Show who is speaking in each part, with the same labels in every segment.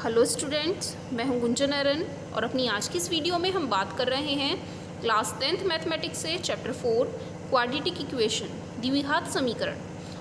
Speaker 1: Hello students, मैं हूं गुंजन अरन और अपनी आज की इस वीडियो में हम बात कर रहे हैं क्लास 10th मैथमेटिक्स से चैप्टर 4 क्वाड्रेटिक इक्वेशन द्विघात समीकरण।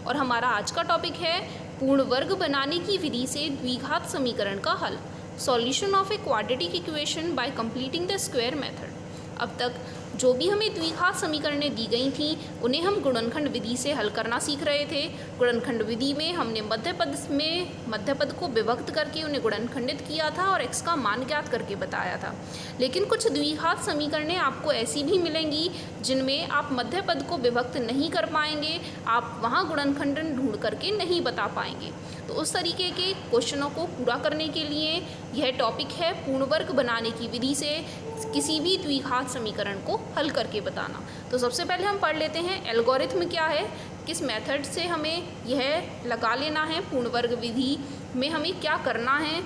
Speaker 1: और हमारा आज का टॉपिक है पूर्ण वर्ग बनाने की विधि से द्विघात समीकरण का हल, solution of a quadratic equation by completing the square method. अब तक जो भी हमें द्विघात समीकरणें दी गई थी उन्हें हम गुणनखंड विधि से हल करना सीख रहे थे। गुणनखंड विधि में हमने मध्यपद को विभक्त करके उन्हें गुणनखंडित किया था और x का मान ज्ञात करके बताया था। लेकिन कुछ द्विघात समीकरणें आपको ऐसी भी मिलेंगी जिनमें आप मध्यपद को विभक्त नहीं कर पाएंगे, आप वहाँ गुणनखंडन ढूंढ करके नहीं बता पाएंगे। तो उस तरीके के क्वेश्चनों को पूरा करने के लिए यह टॉपिक है पूर्ण वर्ग बनाने की विधि से किसी भी द्विघात समीकरण को हल करके बताना। तो सबसे पहले हम पढ़ लेते हैं एल्गोरिथम क्या है, किस मेथड से हमें यह लगा लेना है, पूर्ण वर्ग विधि में हमें क्या करना है।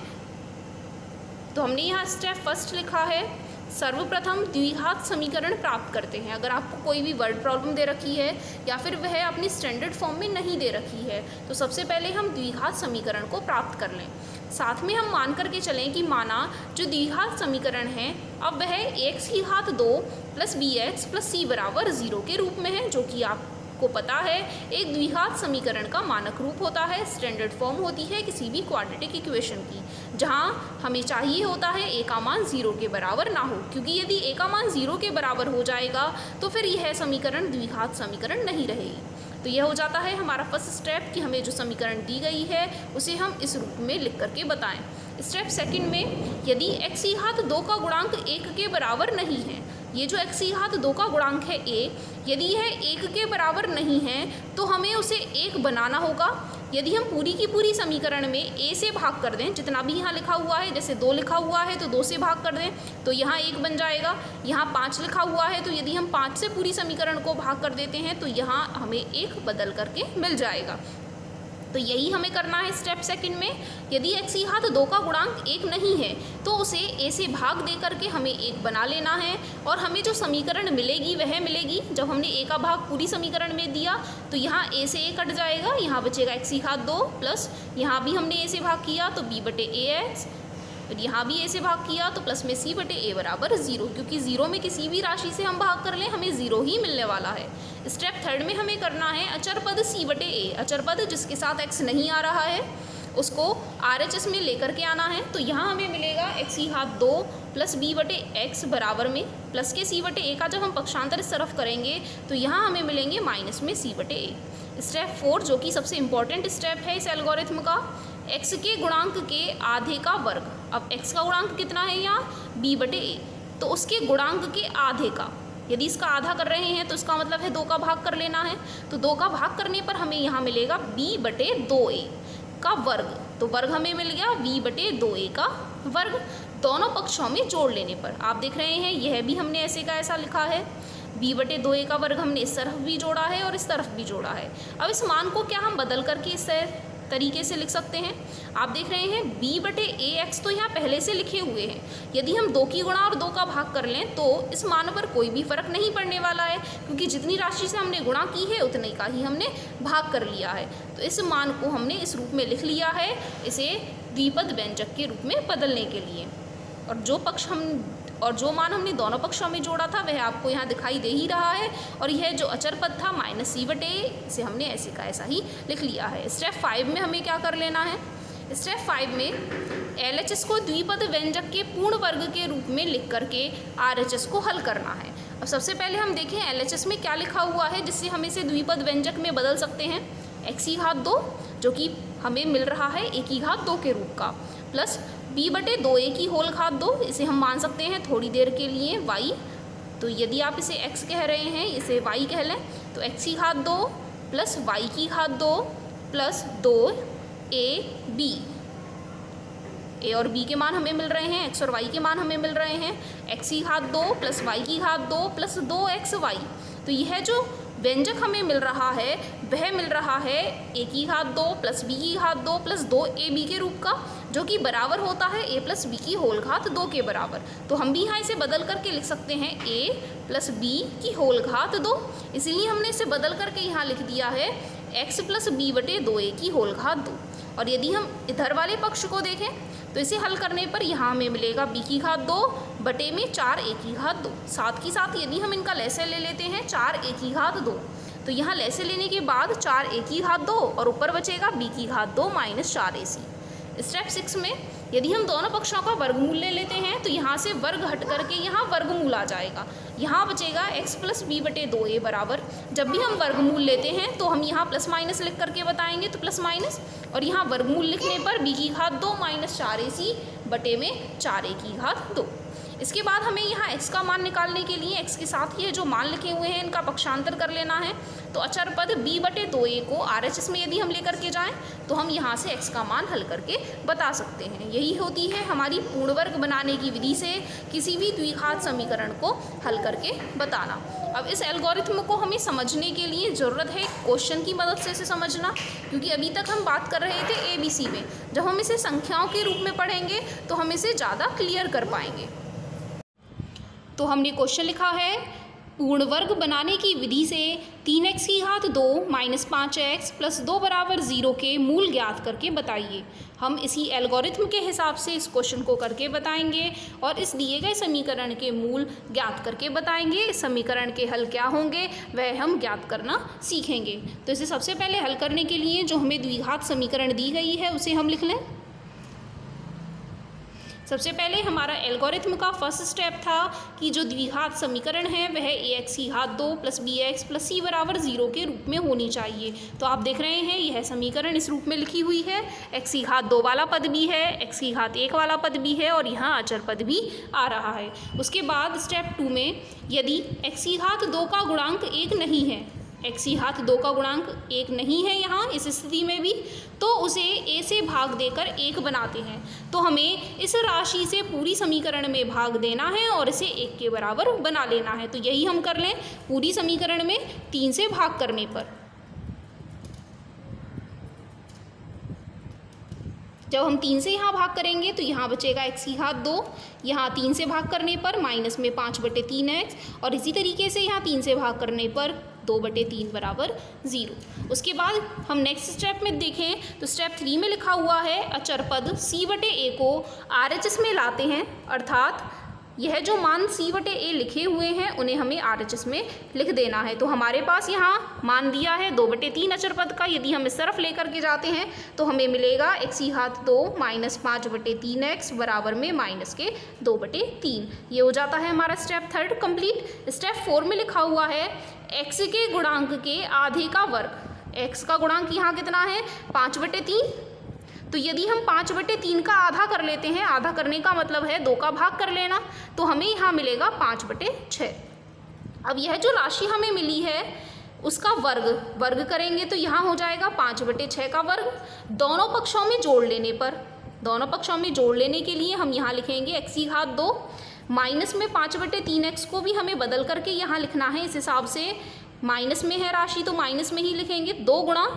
Speaker 1: तो हमने यहाँ स्टेप फर्स्ट लिखा है, सर्वप्रथम द्विघात समीकरण प्राप्त करते हैं। अगर आपको कोई भी वर्ड प्रॉब्लम दे रखी है या फिर वह अपनी स्टैंडर्ड फॉर्म में नहीं दे रखी है तो सबसे पहले हम द्विघात समीकरण को प्राप्त कर लें। साथ में हम मान करके चलें कि माना जो द्विघात समीकरण है अब वह x की घात 2 प्लस bx प्लस c बराबर 0 के रूप में है, जो कि आपको पता है एक द्विघात समीकरण का मानक रूप होता है, स्टैंडर्ड फॉर्म होती है किसी भी क्वाड्रेटिक इक्वेशन की, जहां हमें चाहिए होता है a का मान 0 के बराबर ना हो, क्योंकि यदि a का मान 0 के बराबर हो जाएगा तो फिर यह समीकरण द्विघात समीकरण नहीं रहेगी। तो यह हो जाता है हमारा फर्स्ट स्टेप कि हमें जो समीकरण दी गई है उसे हम इस रूप में लिख करके बताएं। स्टेप सेकंड में, यदि x की घात 2 का गुणांक 1 के बराबर नहीं है, ये जो x की घात 2 का गुणांक है a, यदि यह 1 के बराबर नहीं है तो हमें उसे 1 बनाना होगा। यदि हम पूरी की पूरी समीकरण में a से भाग कर दें, जितना भी यहाँ लिखा हुआ है, जैसे 2 लिखा हुआ है तो 2 से भाग कर दें तो यहाँ 1 बन जाएगा। यहाँ 5 लिखा हुआ है तो यदि हम 5 से पूरी समीकरण को भाग कर देते हैं तो यहाँ हमें 1 बदल करके मिल जाएगा। तो यही हमें करना है स्टेप सेकंड में। यदि x की घात 2 का गुणांक 1 नहीं है तो उसे a से भाग दे करके हमें 1 बना लेना है और हमें जो समीकरण मिलेगी वह मिलेगी जब हमने a का भाग पूरी समीकरण में दिया तो यहाँ a से a कट जाएगा, यहाँ बचेगा x की घात 2 प्लस यहाँ भी हमने a से भाग किया तो b बटे ax, और यहाँ भी a से भाग किया तो प्लस में c बटे a बराबर 0, क्योंकि 0 में किसी भी राशि से हम भाग कर लें हमें 0 ही मिलने वाला है। स्टेप थर्ड में हमें करना है अचर पद c बटे a, अचर पद जिसके साथ x नहीं आ रहा है उसको RHS में लेकर के आना है। तो यहाँ हमें मिलेगा x की घात 2 प्लस b बटे x बराबर में प्लस के c बटे a का जब हम पक्षांतर इस तरफ करेंगे तो यहाँ हमें मिलेंगे माइनस में c बटे a। स्टेप 4 जो कि सबसे इम्पॉर्टेंट स्टेप है इस एल्गोरिथम का, x के गुणांक के आधे का वर्ग। अब x का गुणांक कितना है यहाँ b बटे a, तो उसके गुणांक के आधे का, यदि इसका आधा कर रहे हैं तो इसका मतलब है 2 का भाग कर लेना है। तो 2 का भाग करने पर हमें यहाँ मिलेगा b बटे 2a का वर्ग, तो वर्ग हमें मिल गया b बटे 2a का वर्ग। दोनों पक्षों में जोड़ लेने पर आप देख रहे हैं यह भी हमने ऐसे का ऐसा लिखा है, b बटे 2a का वर्ग हमने इस तरफ भी जोड़ा है और इस तरफ भी जोड़ा है। अब इस मान को क्या हम बदल करके इस तरीके से लिख सकते हैं, आप देख रहे हैं b बटे ax तो यहाँ पहले से लिखे हुए हैं, यदि हम 2 की गुणा और 2 का भाग कर लें तो इस मान पर कोई भी फर्क नहीं पड़ने वाला है, क्योंकि जितनी राशि से हमने गुणा की है उतने का ही हमने भाग कर लिया है। तो इस मान को हमने इस रूप में लिख लिया है, इसे द्विपद व्यंजक के रूप में बदलने के लिए। और जो मान हमने दोनों पक्षों में जोड़ा था वह आपको यहाँ दिखाई दे ही रहा है, और यह जो अचर पद था माइनस c बटे a, इसे हमने ऐसे का ऐसा ही लिख लिया है। स्टेप 5 में हमें क्या कर लेना है, स्टेप 5 में LHS को द्विपद व्यंजक के पूर्ण वर्ग के रूप में लिख करके RHS को हल करना है। अब सबसे पहले हम देखें LHS में क्या लिखा हुआ है जिससे हम इसे द्विपद व्यंजक में बदल सकते हैं। x की घात 2 जो कि हमें मिल रहा है a की घात 2 के रूप का, प्लस b बटे 2a की होल घात 2, इसे हम मान सकते हैं थोड़ी देर के लिए y, तो यदि आप इसे x कह रहे हैं इसे y कह लें, तो x की घात 2 प्लस y की घात 2 प्लस 2ab, a और b के मान हमें मिल रहे हैं, x और y के मान हमें मिल रहे हैं, x की घात 2 प्लस y की घात 2 प्लस 2xy। तो यह जो व्यंजक हमें मिल रहा है वह मिल रहा है a की घात 2 प्लस b की घात 2 प्लस 2ab के रूप का, जो कि बराबर होता है a प्लस b की होल घात 2 के बराबर। तो हम भी यहाँ इसे बदल करके लिख सकते हैं a प्लस b की होल घात 2, इसलिए हमने इसे बदल करके यहाँ लिख दिया है x प्लस b बटे 2a की होल घात 2। और यदि हम इधर वाले पक्ष को देखें तो इसे हल करने पर यहाँ हमें मिलेगा b की घात 2 बटे में 4a की घात 2। साथ ही साथ यदि हम इनका लैसे ले लेते हैं 4a की घात 2, तो यहाँ लैसे लेने के बाद 4a की घात 2 और ऊपर बचेगा b की घात 2 माइनस 4ac। स्टेप 6 में यदि हम दोनों पक्षों का वर्गमूल ले लेते हैं तो यहाँ से वर्ग हट करके यहाँ वर्गमूल आ जाएगा। यहाँ बचेगा x प्लस b बटे 2a बराबर, जब भी हम वर्गमूल लेते हैं तो हम यहाँ प्लस माइनस लिख करके बताएंगे, तो प्लस माइनस, और यहाँ वर्गमूल लिखने पर b की घात 2 माइनस 4ac बटे में 4a की घात 2। इसके बाद हमें यहाँ x का मान निकालने के लिए x के साथ ये जो मान लिखे हुए हैं इनका पक्षांतर कर लेना है। तो अचर पद b बटे 2a को RHS में यदि हम लेकर के जाएं तो हम यहाँ से x का मान हल करके बता सकते हैं। यही होती है हमारी पूर्ण वर्ग बनाने की विधि से किसी भी द्विघात समीकरण को हल करके बताना। अब इस एल्गोरिथम को हमें समझने के लिए ज़रूरत है क्वेश्चन की मदद से इसे समझना, क्योंकि अभी तक हम बात कर रहे थे ABC में। जब हम इसे संख्याओं के रूप में पढ़ेंगे तो हम इसे ज़्यादा क्लियर कर पाएंगे। तो हमने क्वेश्चन लिखा है, पूर्ण वर्ग बनाने की विधि से 3x की घात 2 माइनस 5x प्लस 2 बराबर 0 के मूल ज्ञात करके बताइए। हम इसी एल्गोरिथम के हिसाब से इस क्वेश्चन को करके बताएंगे और इस दिए गए समीकरण के मूल ज्ञात करके बताएंगे। इस समीकरण के हल क्या होंगे वह हम ज्ञात करना सीखेंगे। तो इसे सबसे पहले हल करने के लिए जो हमें द्विघात समीकरण दी गई है उसे हम लिख लें। सबसे पहले हमारा एल्गोरिथम का फर्स्ट स्टेप था कि जो द्विघात समीकरण है वह ax की घात 2 प्लस bx प्लस c बराबर 0 के रूप में होनी चाहिए। तो आप देख रहे हैं यह समीकरण इस रूप में लिखी हुई है। x की घात 2 वाला पद भी है, x की घात 1 वाला पद भी है और यहाँ अचर पद भी आ रहा है। उसके बाद स्टेप 2 में यदि x की घात 2 का गुणांक 1 नहीं है, x की घात 2 का गुणांक 1 नहीं है यहाँ इस स्थिति में भी, तो उसे a से भाग देकर 1 बनाते हैं। तो हमें इस राशि से पूरी समीकरण में भाग देना है और इसे 1 के बराबर बना लेना है। तो यही हम कर लें पूरी समीकरण में 3 से भाग करने पर। जब हम 3 से यहाँ भाग करेंगे तो यहाँ बचेगा x की घात 2, यहाँ 3 से भाग करने पर माइनस में 5 बटे 3x, और इसी तरीके से यहाँ 3 से भाग करने पर 2 बटे 3 बराबर 0। उसके बाद हम नेक्स्ट स्टेप में देखें तो स्टेप 3 में लिखा हुआ है अचर पद c बटे a को RHS में लाते हैं, अर्थात यह जो मान c बटे a लिखे हुए हैं उन्हें हमें RHS में लिख देना है। तो हमारे पास यहाँ मान दिया है 2 बटे 3 अचर पद का। यदि हम इस तरफ लेकर के जाते हैं तो हमें मिलेगा x की घात 2 माइनस 5 बटे 3x बराबर में माइनस के 2 बटे 3। ये हो जाता है हमारा स्टेप 3 कंप्लीट। स्टेप 4 में लिखा हुआ है x के गुणांक के आधे का वर्ग। x का गुणांक यहाँ कितना है 5 बटे 3। तो यदि हम 5 बटे 3 का आधा कर लेते हैं, आधा करने का मतलब है 2 का भाग कर लेना, तो हमें यहाँ मिलेगा 5 बटे 6। अब यह जो राशि हमें मिली है उसका वर्ग करेंगे तो यहाँ हो जाएगा 5 बटे 6 का वर्ग। दोनों पक्षों में जोड़ लेने पर, दोनों पक्षों में जोड़ लेने के लिए हम यहाँ लिखेंगे x की घात 2 माइनस में 5 बटे 3x को भी हमें बदल करके यहाँ लिखना है। इस हिसाब से माइनस में है राशि तो माइनस में ही लिखेंगे, 2 गुणा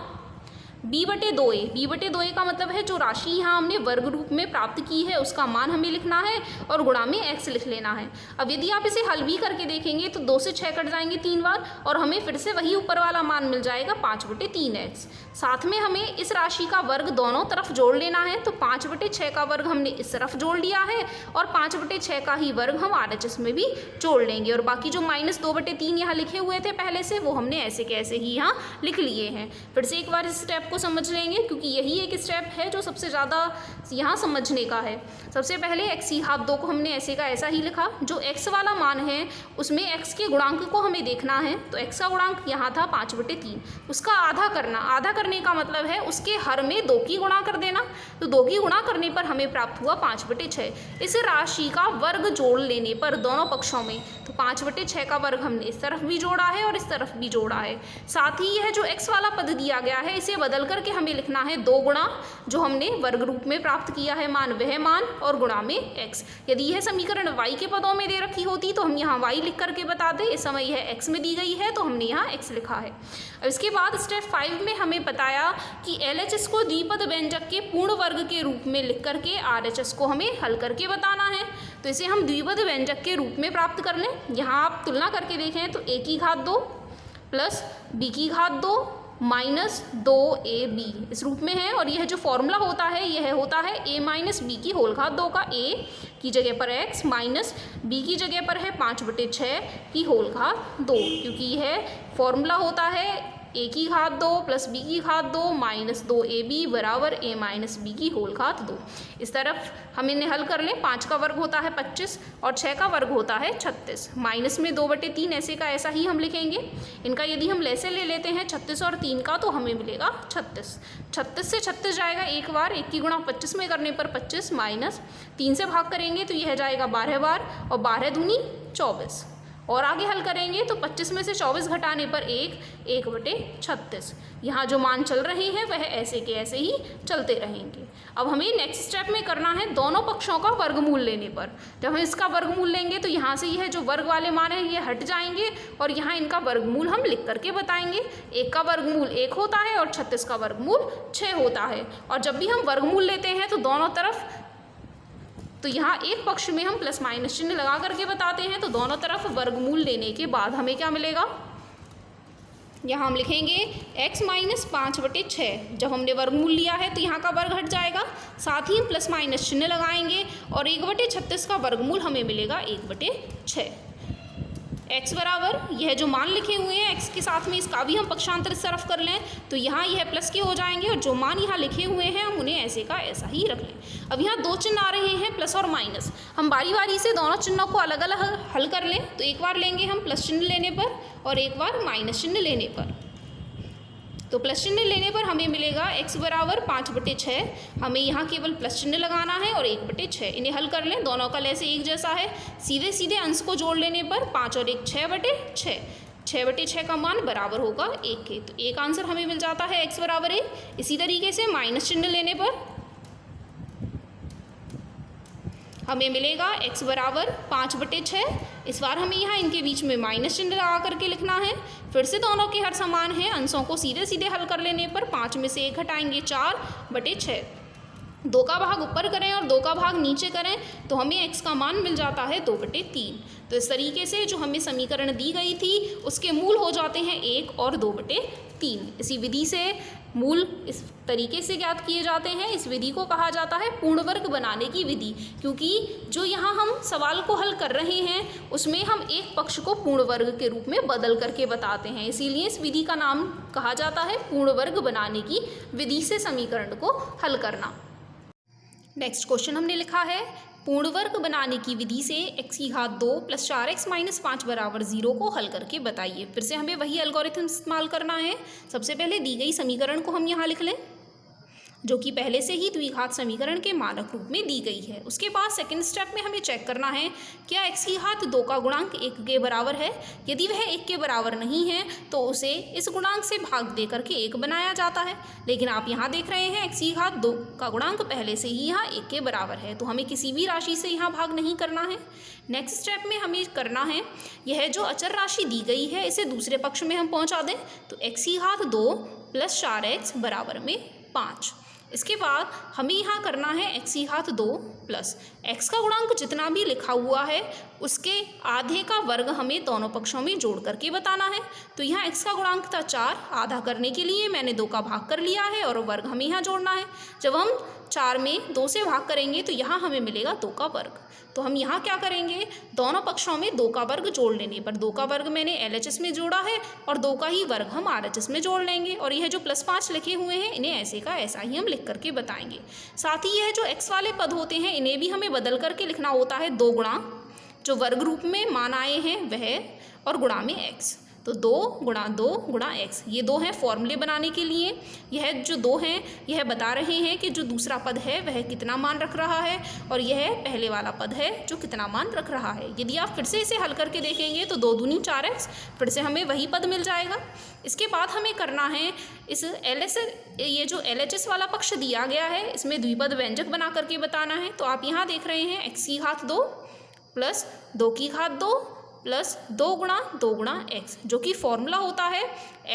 Speaker 1: b बटे 2a। b बटे 2a का मतलब है जो राशि यहाँ हमने वर्ग रूप में प्राप्त की है उसका मान हमें लिखना है और गुणा में x लिख लेना है। अब यदि आप इसे हल भी करके देखेंगे तो 2 से 6 कट जाएंगे 3 बार और हमें फिर से वही ऊपर वाला मान मिल जाएगा 5 बटे 3x। साथ में हमें इस राशि का वर्ग दोनों तरफ जोड़ लेना है। तो 5 बटे 6 का वर्ग हमने इस तरफ जोड़ लिया है और 5 बटे 6 का ही वर्ग हम RHS में भी जोड़ लेंगे, और बाकी जो माइनस 2 बटे 3 यहाँ लिखे हुए थे पहले से वो हमने ऐसे के ऐसे ही यहाँ लिख लिए हैं। फिर से एक बार इस स्टेप को समझ लेंगे क्योंकि यही एक स्टेप है जो सबसे ज़्यादा यहाँ समझने का है। सबसे पहले x की घात 2 को हमने ऐसे का ऐसा ही लिखा। जो x वाला मान है उसमें x के गुणांक को हमें देखना है। तो x का गुणांक यहाँ था 5 बटे 3, उसका आधा करना। आधा करने का मतलब है उसके हर में 2 की गुणा कर देना। तो 2 की गुणा करने पर हमें प्राप्त हुआ 5 बटे 6। इस राशि का वर्ग जोड़ लेने पर दोनों पक्षों में, तो 5 बटे 6 का वर्ग हमने इस तरफ भी जोड़ा है और इस तरफ भी जोड़ा है। साथ ही यह जो x वाला पद दिया गया है इसे बदल करके हमें लिखना है 2 गुणा जो हमने वर्ग रूप में प्राप्त किया है मान वह मान और गुणा में x। यदि यह समीकरण y के पदों में दे रखी होती तो हम यहाँ y लिख करके बताते। इस समय यह x में दी गई है तो हमने यहाँ x लिखा है। अब इसके बाद स्टेप 5 में हमें बताया कि LHS को द्विपद व्यंजक के पूर्ण वर्ग के रूप में लिख करके RHS को हमें हल करके बताना है। तो इसे हम द्विपद व्यंजक के रूप में प्राप्त कर लें। यहाँ आप तुलना करके देखें तो a की घात 2 प्लस b की घात 2 माइनस 2ab इस रूप में है। और यह जो फॉर्मूला होता है यह होता है a माइनस बी की होल घात 2 का। a की जगह पर x माइनस b की जगह पर है 5/6 की होल घात 2, क्योंकि यह फॉर्मूला होता है a की घात 2 प्लस b की घात 2 माइनस 2ab बराबर a माइनस b की होल घात 2। इस तरफ हम इन्हें हल कर लें। 5 का वर्ग होता है 25 और 6 का वर्ग होता है 36। माइनस में 2/3 ऐसे का ऐसा ही हम लिखेंगे। इनका यदि हम लैसे ले लेते हैं 36 और 3 का, तो हमें मिलेगा 36। 36 से 36 जाएगा एक बार, 1 की गुणा 25 में करने पर 25 माइनस 3 से भाग करेंगे तो यह जाएगा 12 बार और 12 दूनी 24। और आगे हल करेंगे तो 25 में से 24 घटाने पर 1/36। यहाँ जो मान चल रहे हैं वह ऐसे के ऐसे ही चलते रहेंगे। अब हमें नेक्स्ट स्टेप में करना है दोनों पक्षों का वर्गमूल लेने पर। जब हम इसका वर्गमूल लेंगे तो यहाँ से यह जो वर्ग वाले मान हैं ये हट जाएंगे और यहाँ इनका वर्गमूल हम लिख करके बताएंगे। 1 का वर्गमूल 1 होता है और 36 का वर्गमूल 6 होता है। और जब भी हम वर्गमूल लेते हैं तो दोनों तरफ, तो यहाँ एक पक्ष में हम प्लस माइनस चिन्ह लगा करके बताते हैं। तो दोनों तरफ वर्गमूल लेने के बाद हमें क्या मिलेगा, यहाँ हम लिखेंगे x माइनस 5/6। जब हमने वर्गमूल लिया है तो यहाँ का वर्ग हट जाएगा, साथ ही हम प्लस माइनस चिन्ह लगाएंगे और 1/36 का वर्गमूल हमें मिलेगा 1/6। x बराबर यह जो मान लिखे हुए हैं x के साथ में इसका भी हम पक्षांतर इस तरफ कर लें तो यहाँ यह प्लस के हो जाएंगे और जो मान यहाँ लिखे हुए हैं हम उन्हें ऐसे का ऐसा ही रख लें। अब यहाँ 2 चिन्ह आ रहे हैं प्लस और माइनस। हम बारी बारी से दोनों चिन्हों को अलग अलग हल कर लें। तो एक बार लेंगे हम प्लस चिन्ह लेने पर और एक बार माइनस चिन्ह लेने पर। तो प्लस चिन्ह लेने पर हमें मिलेगा x बराबर 5/6। हमें यहाँ केवल प्लस चिन्ह लगाना है और 1/6। इन्हें हल कर लें, दोनों का लैसे एक जैसा है। सीधे सीधे अंश को जोड़ लेने पर 5 और 1 6/6। 6/6 का मान बराबर होगा 1 के। तो एक आंसर हमें मिल जाता है x बराबर 1। इसी तरीके से माइनस चिन्ह लेने पर हमें मिलेगा x बराबर 5/6। इस बार हमें यहाँ इनके बीच में माइनस चिन्ह लगा करके लिखना है। फिर से दोनों के हर समान है, अंशों को सीधे सीधे हल कर लेने पर 5 में से 1 घटाएंगे 4/6। 2 का भाग ऊपर करें और 2 का भाग नीचे करें तो हमें x का मान मिल जाता है 2/3। तो इस तरीके से जो हमें समीकरण दी गई थी उसके मूल हो जाते हैं 1 और 2/3। इसी विधि से मूल इस तरीके से ज्ञात किए जाते हैं। इस विधि को कहा जाता है पूर्ण वर्ग बनाने की विधि, क्योंकि जो यहाँ हम सवाल को हल कर रहे हैं उसमें हम एक पक्ष को पूर्ण वर्ग के रूप में बदल करके बताते हैं। इसीलिए इस विधि का नाम कहा जाता है पूर्ण वर्ग बनाने की विधि से समीकरण को हल करना। नेक्स्ट क्वेश्चन हमने लिखा है पूर्ण वर्ग बनाने की विधि से x की घात 2 प्लस 4x माइनस 5 बराबर 0 को हल करके बताइए। फिर से हमें वही एल्गोरिथम इस्तेमाल करना है। सबसे पहले दी गई समीकरण को हम यहाँ लिख लें, जो कि पहले से ही द्विघात समीकरण के मानक रूप में दी गई है। उसके बाद सेकंड स्टेप में हमें चेक करना है क्या x की घात 2 का गुणांक 1 के बराबर है। यदि वह 1 के बराबर नहीं है तो उसे इस गुणांक से भाग दे करके 1 बनाया जाता है। लेकिन आप यहाँ देख रहे हैं x की घात 2 का गुणांक पहले से ही यहाँ 1 के बराबर है, तो हमें किसी भी राशि से यहाँ भाग नहीं करना है। नेक्स्ट स्टेप में हमें करना है यह जो अचर राशि दी गई है इसे दूसरे पक्ष में हम पहुँचा दें। तो x की घात 2 प्लस 4x बराबर में 5। इसके बाद हमें यहाँ करना है x की घात 2 प्लस x का गुणांक जितना भी लिखा हुआ है उसके आधे का वर्ग हमें दोनों पक्षों में जोड़ करके बताना है। तो यहाँ x का गुणांक था 4, आधा करने के लिए मैंने 2 का भाग कर लिया है और वर्ग हमें यहाँ जोड़ना है। जब हम 4 में 2 से भाग करेंगे तो यहाँ हमें मिलेगा 2 का वर्ग। तो हम यहाँ क्या करेंगे, दोनों पक्षों में 2 का वर्ग जोड़ लेने पर 2 का वर्ग मैंने LHS में जोड़ा है और 2 का ही वर्ग हम RHS में जोड़ लेंगे। और यह जो प्लस 5 लिखे हुए हैं इन्हें ऐसे का ऐसा ही हम लिख करके बताएंगे। साथ ही यह जो x वाले पद होते हैं इन्हें भी हमें बदल करके लिखना होता है 2 गुणा जो वर्ग रूप में मान आए हैं वह और गुणा में x। तो 2 गुणा 2 गुणा x, ये 2 हैं फॉर्मूले बनाने के लिए। यह जो 2 हैं यह बता रहे हैं कि जो दूसरा पद है वह कितना मान रख रहा है और यह पहले वाला पद है जो कितना मान रख रहा है। यदि आप फिर से इसे हल करके देखेंगे तो 2 दूनी 4x, फिर से हमें वही पद मिल जाएगा। इसके बाद हमें करना है इस ये जो LHS वाला पक्ष दिया गया है इसमें द्विपद व्यंजक बना करके बताना है। तो आप यहाँ देख रहे हैं x की घात 2 प्लस 2 की घात 2 प्लस 2 गुणा x, जो कि फॉर्मूला होता है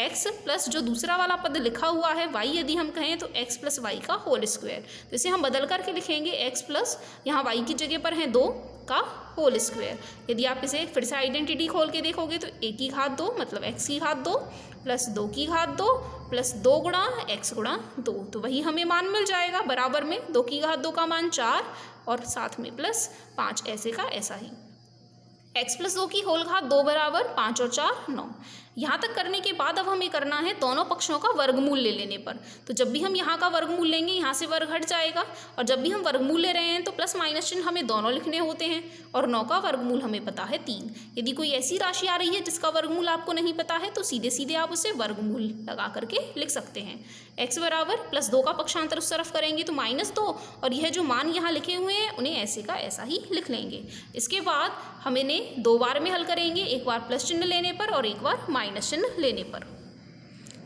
Speaker 1: x प्लस जो दूसरा वाला पद लिखा हुआ है y, यदि हम कहें तो x प्लस वाई का होल स्क्वायर। तो इसे हम बदल करके लिखेंगे x प्लस यहाँ y की जगह पर है 2 का होल स्क्वायर। यदि आप इसे फिर से आइडेंटिटी खोल के देखोगे तो a की घात 2 मतलब x की घात 2 प्लस 2 की घात 2 प्लस 2 गुणा x गुणा 2, तो वही हमें मान मिल जाएगा बराबर में 2 की घात 2 का मान 4 और साथ में प्लस 5 ऐसे का ऐसा ही। x प्लस 2 की होल घात 2 बराबर 5 और 4 9। यहाँ तक करने के बाद अब हमें करना है दोनों पक्षों का वर्गमूल ले लेने पर। तो जब भी हम यहाँ का वर्गमूल लेंगे यहाँ से वर्ग हट जाएगा, और जब भी हम वर्गमूल ले रहे हैं तो प्लस माइनस चिन्ह हमें दोनों लिखने होते हैं, और 9 का वर्गमूल हमें पता है 3। यदि कोई ऐसी राशि आ रही है जिसका वर्गमूल आपको नहीं पता है तो सीधे सीधे आप उसे वर्गमूल लगा करके लिख सकते हैं। x बराबर प्लस 2 का पक्षांतर उस तरफ करेंगे तो -2, और यह जो मान यहाँ लिखे हुए हैं उन्हें ऐसे का ऐसा ही लिख लेंगे। इसके बाद हम इन्हें 2 बार में हल करेंगे, एक बार प्लस चिन्ह लेने पर और एक बार माइनस चिन्ह लेने पर।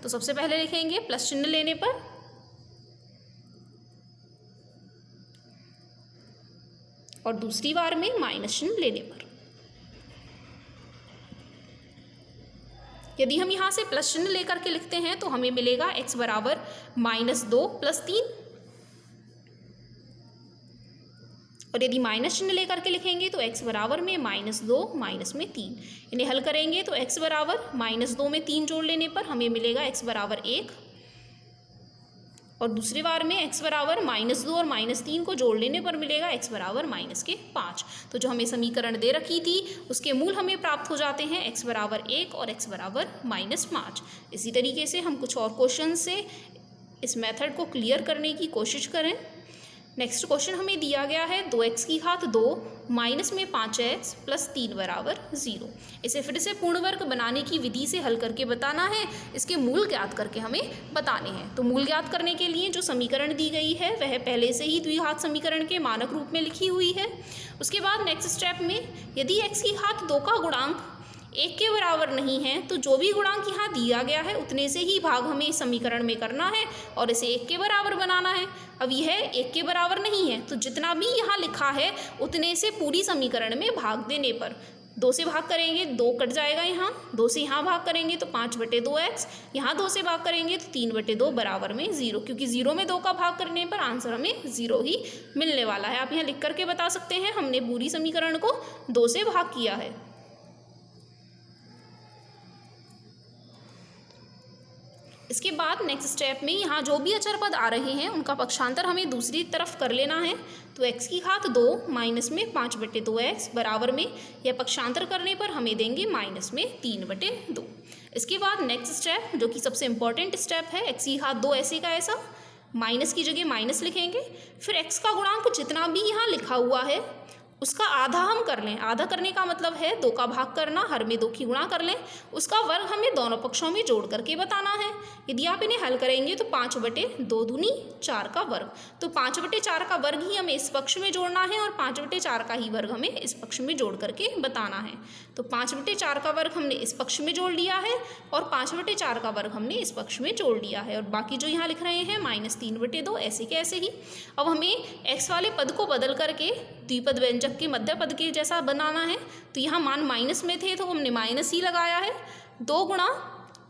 Speaker 1: तो सबसे पहले लिखेंगे प्लस चिन्ह लेने पर, और दूसरी बार में माइनस चिन्ह लेने पर। यदि हम यहाँ से प्लस चिन्ह लेकर के लिखते हैं तो हमें मिलेगा x बराबर -2 प्लस 3, और यदि माइनस चिन्ह लेकर के लिखेंगे तो x बराबर में -2 माइनस में 3। इन्हें हल करेंगे तो x बराबर -2 में 3 जोड़ लेने पर हमें मिलेगा x बराबर 1, और दूसरी बार में x बराबर -2 और -3 को जोड़ लेने पर मिलेगा x बराबर -5। तो जो हमें समीकरण दे रखी थी उसके मूल हमें प्राप्त हो जाते हैं x बराबर 1 और x बराबर -5। इसी तरीके से हम कुछ और क्वेश्चन से इस मेथड को क्लियर करने की कोशिश करें। नेक्स्ट क्वेश्चन हमें दिया गया है 2x की घात 2 माइनस में 5x प्लस 3 बराबर 0। इसे फिर से पूर्ण वर्ग बनाने की विधि से हल करके बताना है, इसके मूल ज्ञात करके हमें बताने हैं। तो मूल ज्ञात करने के लिए जो समीकरण दी गई है वह पहले से ही द्विघात समीकरण के मानक रूप में लिखी हुई है। उसके बाद नेक्स्ट स्टेप में यदि x की घात 2 का गुणांक 1 के बराबर नहीं है तो जो भी गुणांक यहाँ दिया गया है उतने से ही भाग हमें इस समीकरण में करना है और इसे 1 के बराबर बनाना है। अब यह 1 के बराबर नहीं है तो जितना भी यहाँ लिखा है उतने से पूरी समीकरण में भाग देने पर 2 से भाग करेंगे 2 कट जाएगा, यहाँ 2 से यहाँ भाग करेंगे तो 5/2x, यहाँ 2 से भाग करेंगे तो 3/2 बराबर में 0, क्योंकि 0 में 2 का भाग करने पर आंसर हमें 0 ही मिलने वाला है। आप यहाँ लिख करके बता सकते हैं हमने पूरी समीकरण को 2 से भाग किया है। इसके बाद नेक्स्ट स्टेप में यहाँ जो भी अचर पद आ रहे हैं उनका पक्षांतर हमें दूसरी तरफ कर लेना है। तो x की घात 2 माइनस में 5/2x बराबर में यह पक्षांतर करने पर हमें देंगे माइनस में 3/2। इसके बाद नेक्स्ट स्टेप जो कि सबसे इम्पॉर्टेंट स्टेप है, x की घात 2 ऐसे का ऐसा, माइनस की जगह माइनस लिखेंगे, फिर x का गुणांक जितना भी यहाँ लिखा हुआ है उसका आधा हम कर लें। आधा करने का मतलब है 2 का भाग करना, हर में 2 की गुणा कर लें, उसका वर्ग हमें दोनों पक्षों में जोड़ करके बताना है। यदि आप इन्हें हल करेंगे तो 5/2 दूनी 4 का वर्ग, तो 5/4 का वर्ग ही हमें इस पक्ष में जोड़ना है और 5/4 का ही वर्ग हमें इस पक्ष में जोड़ करके बताना है। तो 5/4 का वर्ग हमने इस पक्ष में जोड़ लिया है और 5/4 का वर्ग हमने इस पक्ष में जोड़ लिया है, और बाकी जो यहाँ लिख रहे हैं -3/2 ऐसे के ऐसे ही। अब हमें x वाले पद को बदल करके द्विपद व्यंजक के मध्य पद के जैसा बनाना है। तो यहाँ मान माइनस में थे तो हमने माइनस ही लगाया है, 2 गुणा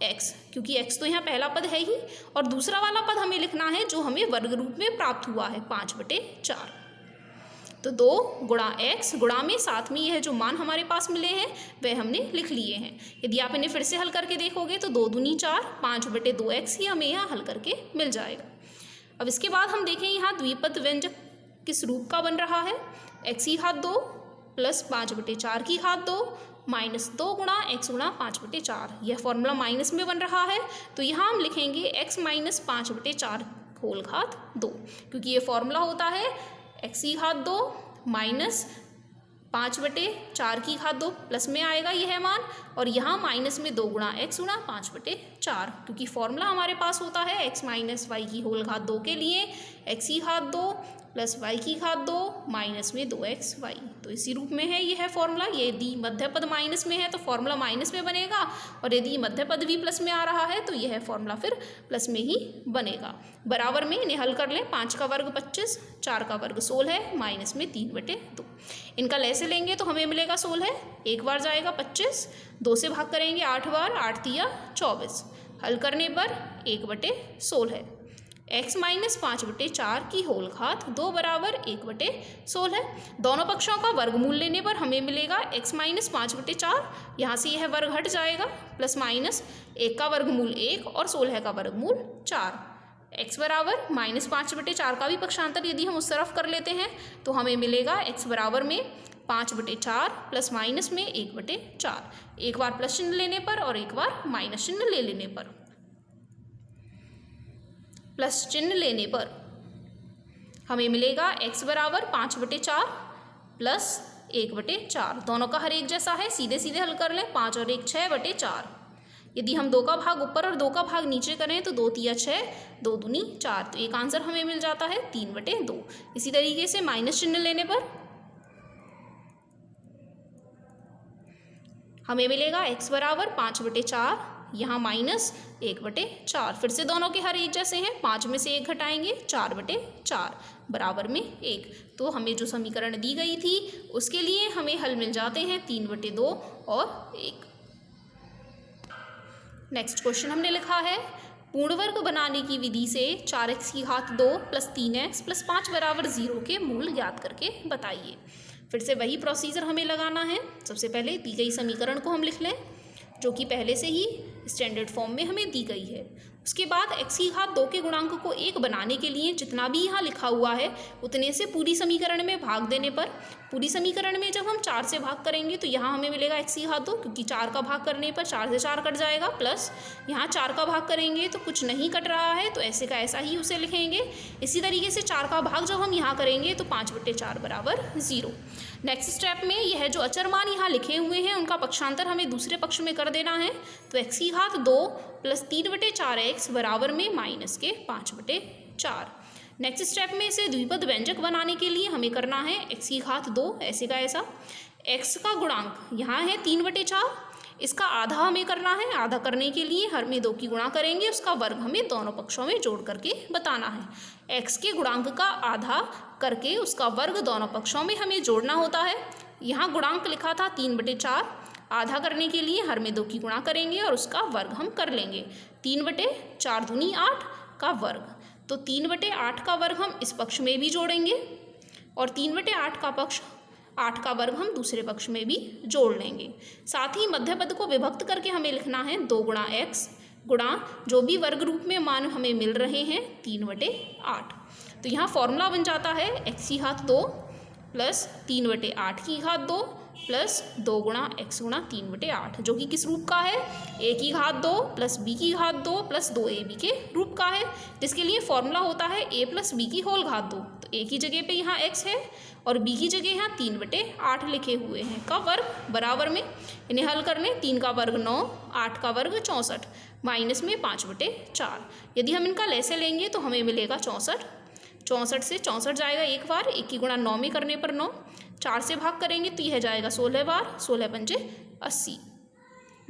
Speaker 1: x, क्योंकि x तो यहाँ पहला पद है ही, और दूसरा वाला पद हमें लिखना है जो हमें वर्ग रूप में प्राप्त हुआ है 5/4। तो 2 गुणा x गुणा में साथ में यह जो मान हमारे पास मिले हैं वह हमने लिख लिए हैं। यदि आप इन्हें फिर से हल करके देखोगे तो 2 दूनी 4, 5/2x ही हमें यहाँ हल करके मिल जाएगा। अब इसके बाद हम देखें यहाँ द्विपद व्यंजक किस रूप का बन रहा है। x की घात 2 प्लस 5/4 की घात 2 माइनस 2 गुणा x गुणा 5/4, यह फॉर्मूला माइनस में बन रहा है। तो यहाँ हम लिखेंगे x माइनस 5/4 होल घात 2, क्योंकि ये फॉर्मूला होता है x की घात 2 माइनस 5/4 की घात 2 प्लस में आएगा यह मान, और यहाँ माइनस में 2 गुणा x गुणा 5/4, क्योंकि फॉर्मूला हमारे पास होता है x माइनस y की होल घात 2 के लिए x की घात 2 प्लस y की घात 2 माइनस में 2xy। तो इसी रूप में है यह फॉर्मूला। यदि मध्य पद माइनस में है तो फॉर्मूला माइनस में बनेगा, और यदि मध्य पद भी प्लस में आ रहा है तो यह फॉर्मूला फिर प्लस में ही बनेगा। बराबर में इन्हें हल कर लें, 5 का वर्ग 25, 4 का वर्ग 16, माइनस में 3/2। इनका लैसे लेंगे तो हमें मिलेगा 16, एक बार जाएगा 25, 2 से भाग करेंगे 8 बार, 8 तिया 24, हल करने पर 1/16। x माइनस 5/4 की होल घात 2 बराबर 1/16। दोनों पक्षों का वर्गमूल लेने पर हमें मिलेगा x माइनस 5/4, यहाँ से यह वर्ग हट जाएगा, प्लस माइनस 1 का वर्गमूल 1 और 16 का वर्गमूल 4। x बराबर माइनस 5/4 का भी पक्षांतर यदि हम उस तरफ कर लेते हैं तो हमें मिलेगा x बराबर में 5/4 प्लस माइनस में 1/4। एक बार प्लस चिन्ह लेने पर और एक बार माइनस चिन्ह ले लेने पर, प्लस चिन्ह लेने पर हमें मिलेगा x बराबर 5/4 प्लस 1/4। दोनों का हर एक जैसा है, सीधे सीधे हल कर लें। 5 और 1 6/4। यदि हम 2 का भाग ऊपर और 2 का भाग नीचे करें तो 2 तिया 6, 2 दूनी 4, तो एक आंसर हमें मिल जाता है 3/2। इसी तरीके से माइनस चिन्ह लेने पर हमें मिलेगा x बराबर 5/4, यहाँ माइनस 1/4। फिर से दोनों के हर एक जैसे हैं, 5 में से 1 घटाएंगे 4/4 बराबर में 1। तो हमें जो समीकरण दी गई थी उसके लिए हमें हल मिल जाते हैं 3/2 और 1। नेक्स्ट क्वेश्चन हमने लिखा है, पूर्ण वर्ग बनाने की विधि से 4x की घात 2 प्लस 3x प्लस 5 बराबर 0 के मूल ज्ञात करके बताइए। फिर से वही प्रोसीजर हमें लगाना है। सबसे पहले दी गई समीकरण को हम लिख लें, जो कि पहले से ही स्टैंडर्ड फॉर्म में हमें दी गई है। उसके बाद x की घात 2 के गुणांक को 1 बनाने के लिए जितना भी यहाँ लिखा हुआ है उतने से पूरी समीकरण में भाग देने पर, पूरी समीकरण में जब हम 4 से भाग करेंगे तो यहाँ हमें मिलेगा x की घात 2, क्योंकि 4 का भाग करने पर 4 से 4 कट जाएगा, प्लस यहाँ 4 का भाग करेंगे तो कुछ नहीं कट रहा है तो ऐसे का ऐसा ही उसे लिखेंगे। इसी तरीके से 4 का भाग जब हम यहाँ करेंगे तो 5/4 बराबर 0। नेक्स्ट स्टेप में यह जो अचर मान यहाँ लिखे हुए हैं उनका पक्षांतर हमें दूसरे पक्ष में कर देना है। तो x की घात 2 प्लस 3/4x बराबर में माइनस के 5/4। नेक्स्ट स्टेप में इसे द्विपद व्यंजक बनाने के लिए हमें करना है x की घात 2 ऐसे का ऐसा, x का गुणांक यहाँ है 3/4, इसका आधा हमें करना है। आधा करने के लिए हर में 2 की गुणा करेंगे, उसका वर्ग हमें दोनों पक्षों में जोड़ करके बताना है। x के गुणांक का आधा करके उसका वर्ग दोनों पक्षों में हमें जोड़ना होता है। यहाँ गुणांक लिखा था 3/4, आधा करने के लिए हर में 2 की गुणा करेंगे और उसका वर्ग हम कर लेंगे। 3/4 दूनी 8 का वर्ग, तो 3/8 का वर्ग हम इस पक्ष में भी जोड़ेंगे और 3/8 का पक्ष 8 का वर्ग हम दूसरे पक्ष में भी जोड़ लेंगे। साथ ही मध्य पद को विभक्त करके हमें लिखना है 2 गुणा x गुणा जो भी वर्ग रूप में मान हमें मिल रहे हैं 3/8। तो यहाँ फॉर्मूला बन जाता है x की घात 2 प्लस 3/8 की घात 2 प्लस 2 गुणा x गुणा 3/8, जो कि किस रूप का है, a की घात 2 प्लस b की घात 2 प्लस 2ab के रूप का है, जिसके लिए फॉर्मूला होता है a प्लस b की होल घात 2। तो a की जगह पे यहाँ x है और b की जगह यहाँ 3/8 लिखे हुए हैं का वर्ग बराबर में, इन्हें हल कर लें। 3 का वर्ग 9, 8 का वर्ग 64, माइनस में 5/4। यदि हम इनका लैसे लेंगे तो हमें मिलेगा 64। 64 से 64 जाएगा एक बार, 1 की गुणा 9 में करने पर 9, 4 से भाग करेंगे तो यह जाएगा 16 बार, 16 पंजे 80।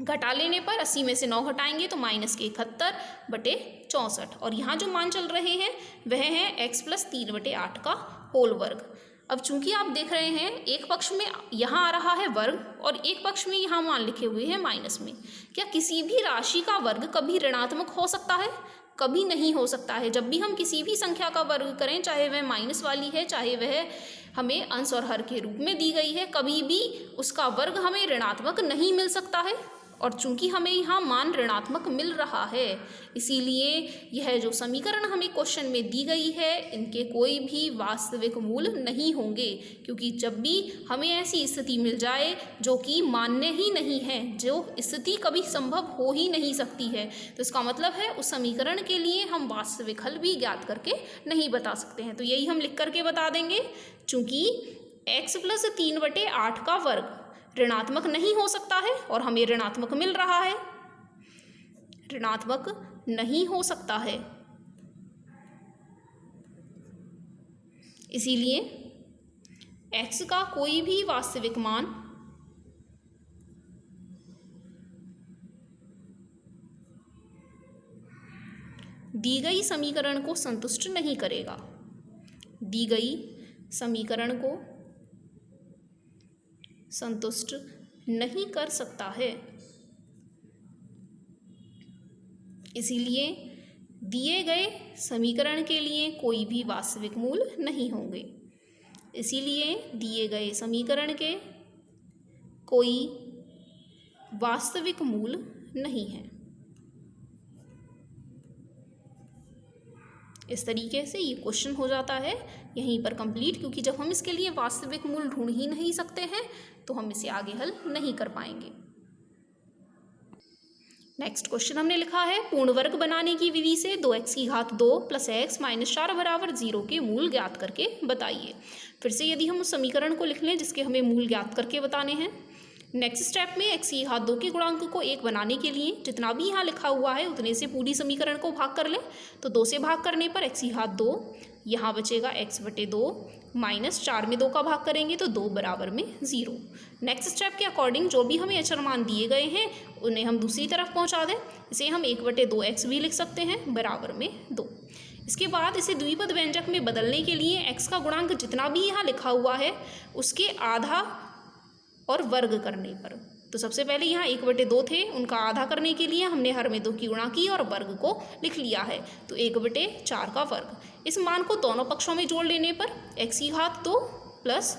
Speaker 1: घटा लेने पर 80 में से 9 घटाएंगे तो माइनस के 71/64। और यहाँ जो मान चल रहे हैं वह है x प्लस 3/8 का होल वर्ग। अब चूंकि आप देख रहे हैं एक पक्ष में यहाँ आ रहा है वर्ग और एक पक्ष में यहाँ मान लिखे हुए हैं माइनस में, क्या किसी भी राशि का वर्ग कभी ऋणात्मक हो सकता है? कभी नहीं हो सकता है। जब भी हम किसी भी संख्या का वर्ग करें, चाहे वह माइनस वाली है, चाहे वह हमें अंश और हर के रूप में दी गई है, कभी भी उसका वर्ग हमें ऋणात्मक नहीं मिल सकता है। और चूंकि हमें यहाँ मान ऋणात्मक मिल रहा है, इसीलिए यह जो समीकरण हमें क्वेश्चन में दी गई है इनके कोई भी वास्तविक मूल नहीं होंगे, क्योंकि जब भी हमें ऐसी स्थिति मिल जाए जो कि मान्य ही नहीं है, जो स्थिति कभी संभव हो ही नहीं सकती है, तो इसका मतलब है उस समीकरण के लिए हम वास्तविक हल भी ज्ञात करके नहीं बता सकते हैं। तो यही हम लिख करके बता देंगे, चूँकि x प्लस 3/8 का वर्ग ऋणात्मक नहीं हो सकता है और हमें ऋणात्मक मिल रहा है, ऋणात्मक नहीं हो सकता है, इसीलिए x का कोई भी वास्तविक मान दी गई समीकरण को संतुष्ट नहीं करेगा, दी गई समीकरण को संतुष्ट नहीं कर सकता है। इसीलिए दिए गए समीकरण के लिए कोई भी वास्तविक मूल नहीं होंगे, इसीलिए दिए गए समीकरण के कोई वास्तविक मूल नहीं है। इस तरीके से ये क्वेश्चन हो जाता है यहीं पर कंप्लीट, क्योंकि जब हम इसके लिए वास्तविक मूल ढूंढ ही नहीं सकते हैं तो हम इसे आगे हल नहीं कर पाएंगे। नेक्स्ट क्वेश्चन हमने लिखा है, पूर्ण वर्ग बनाने की विधि से 2x की घात 2 प्लस x माइनस 4 बराबर 0 के मूल ज्ञात करके बताइए। फिर से यदि हम उस समीकरण को लिख लें जिसके हमें मूल ज्ञात करके बताने हैं। नेक्स्ट स्टेप में x की घात 2 के गुणांक को 1 बनाने के लिए जितना भी यहाँ लिखा हुआ है उतने से पूरी समीकरण को भाग कर लें। तो 2 से भाग करने पर x की घात 2, यहाँ बचेगा x बटे 2 माइनस 4 में 2 का भाग करेंगे तो 2 बराबर में 0। नेक्स्ट स्टेप के अकॉर्डिंग जो भी हमें अचर मान दिए गए हैं उन्हें हम दूसरी तरफ पहुँचा दें। इसे हम 1 बटे 2x भी लिख सकते हैं बराबर में 2। इसके बाद इसे द्विपद व्यंजक में बदलने के लिए x का गुणांक जितना भी यहाँ लिखा हुआ है उसके आधा और वर्ग करने पर, तो सबसे पहले यहाँ 1 बटे 2 थे, उनका आधा करने के लिए हमने हर में 2 की गुणा की और वर्ग को लिख लिया है, तो 1 बटे 4 का वर्ग। इस मान को दोनों पक्षों में जोड़ लेने पर x की घात 2 प्लस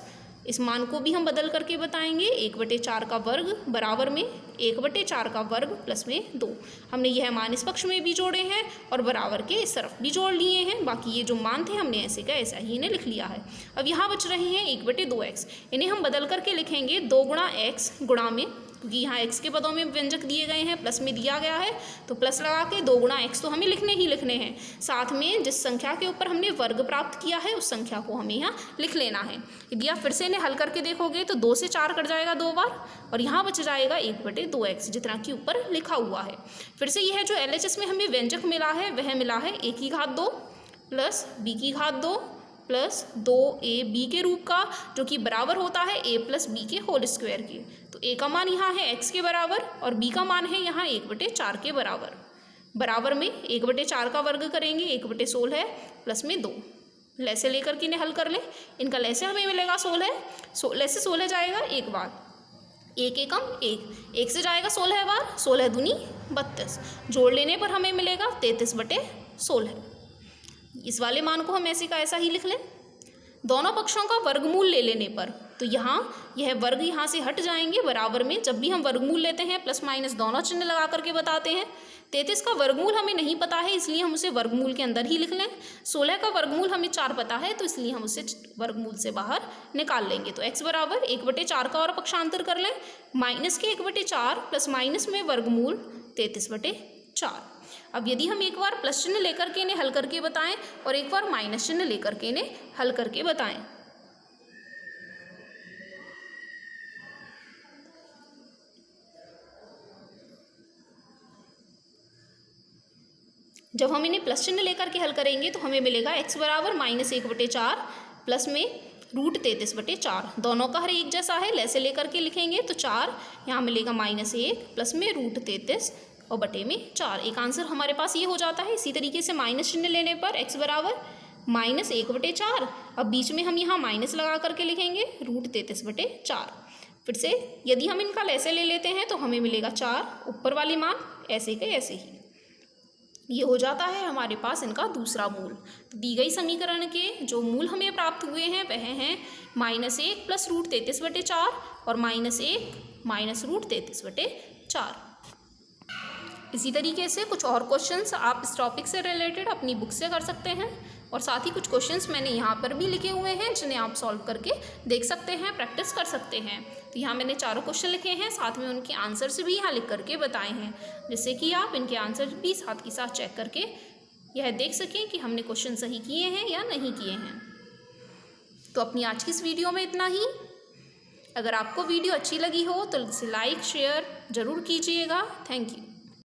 Speaker 1: इस मान को भी हम बदल करके बताएंगे 1 बटे 4 का वर्ग बराबर में 1 बटे 4 का वर्ग प्लस में 2। हमने यह मान इस पक्ष में भी जोड़े हैं और बराबर के इस तरफ भी जोड़ लिए हैं। बाकी ये जो मान थे हमने ऐसे का ऐसा ही इन्हें लिख लिया है। अब यहाँ बच रहे हैं 1 बटे 2x, इन्हें हम बदल करके लिखेंगे 2 गुणा x गुणा में, क्योंकि यहाँ x के पदों में व्यंजक दिए गए हैं, प्लस में दिया गया है तो प्लस लगा के 2 गुणा x तो हमें लिखने ही लिखने हैं। साथ में जिस संख्या के ऊपर हमने वर्ग प्राप्त किया है उस संख्या को हमें यहाँ लिख लेना है। यदि आप फिर से इन्हें हल करके देखोगे तो 2 से 4 कट जाएगा 2 बार और यहाँ बच जाएगा 1 बटे 2x जितना कि ऊपर लिखा हुआ है। फिर से यह जो LHS में हमें व्यंजक मिला है वह मिला है a की घात 2 प्लस b की घात 2 प्लस 2ab के रूप का, जो कि बराबर होता है a प्लस बी के होल स्क्वायर के। तो a का मान यहाँ है x के बराबर और b का मान है यहाँ 1 बटे 4 के बराबर। बराबर में 1 बटे 4 का वर्ग करेंगे 1 बटे 16 प्लस में 2। लैसे लेकर के इन्हें हल कर लें, इनका लैसे हमें मिलेगा 16, लैसे 16 जाएगा एक बार, 1 एकम 1, 1 से जाएगा 16 बार, 16 दूनी 32, जोड़ लेने पर हमें मिलेगा 33 बटे 16। इस वाले मान को हम ऐसे का ऐसा ही लिख लें। दोनों पक्षों का वर्गमूल ले लेने पर तो यहाँ यह वर्ग यहाँ से हट जाएंगे बराबर में। जब भी हम वर्गमूल लेते हैं प्लस माइनस दोनों चिन्ह लगा करके बताते हैं। 33 का वर्गमूल हमें नहीं पता है इसलिए हम उसे वर्गमूल के अंदर ही लिख लें। 16 का वर्गमूल हमें 4 पता है तो इसलिए हम उसे वर्गमूल से बाहर निकाल लेंगे। तो x बराबर 1 बटे 4 का और पक्षांतर कर लें, माइनस के 1 बटे 4 प्लस माइनस में वर्गमूल 33 बटे 4। अब यदि हम एक बार प्लस चिन्ह लेकर के इन्हें हल करके बताएं और एक बार माइनस चिन्ह लेकर के इन्हें हल करके बताएं, जब हम इन्हें प्लस चिन्ह लेकर के हल करेंगे तो हमें मिलेगा x बराबर माइनस 1 बटे 4 प्लस में रूट 33 बटे 4। दोनों का हर एक जैसा है, लैसे लेकर के लिखेंगे तो 4 यहाँ मिलेगा माइनस 1 प्लस में रूट 33 और बटे में 4। एक आंसर हमारे पास ये हो जाता है। इसी तरीके से माइनस चिन्ह लेने पर x बराबर माइनस 1 बटे 4, अब बीच में हम यहाँ माइनस लगा करके लिखेंगे रूट 33 बटे 4। फिर से यदि हम इनका लैसे ले लेते हैं तो हमें मिलेगा 4, ऊपर वाले मान ऐसे के ऐसे ही। ये हो जाता है हमारे पास इनका दूसरा मूल। तो दी गई समीकरण के जो मूल हमें प्राप्त हुए हैं वह हैं माइनस 1 प्लस रूट 33 बटे 4 और माइनस 1 माइनस रूट 33 बटे 4। इसी तरीके से कुछ और क्वेश्चंस आप इस टॉपिक से रिलेटेड अपनी बुक से कर सकते हैं और साथ ही कुछ क्वेश्चंस मैंने यहाँ पर भी लिखे हुए हैं जिन्हें आप सॉल्व करके देख सकते हैं, प्रैक्टिस कर सकते हैं। तो यहाँ मैंने चारों क्वेश्चन लिखे हैं, साथ में उनके आंसर्स भी यहाँ लिख करके बताए हैं, जिससे कि आप इनके आंसर भी साथ ही साथ चेक करके यह देख सकें कि हमने क्वेश्चन सही किए हैं या नहीं किए हैं। तो अपनी आज की इस वीडियो में इतना ही। अगर आपको वीडियो अच्छी लगी हो तो इसे लाइक शेयर ज़रूर कीजिएगा। Thank you.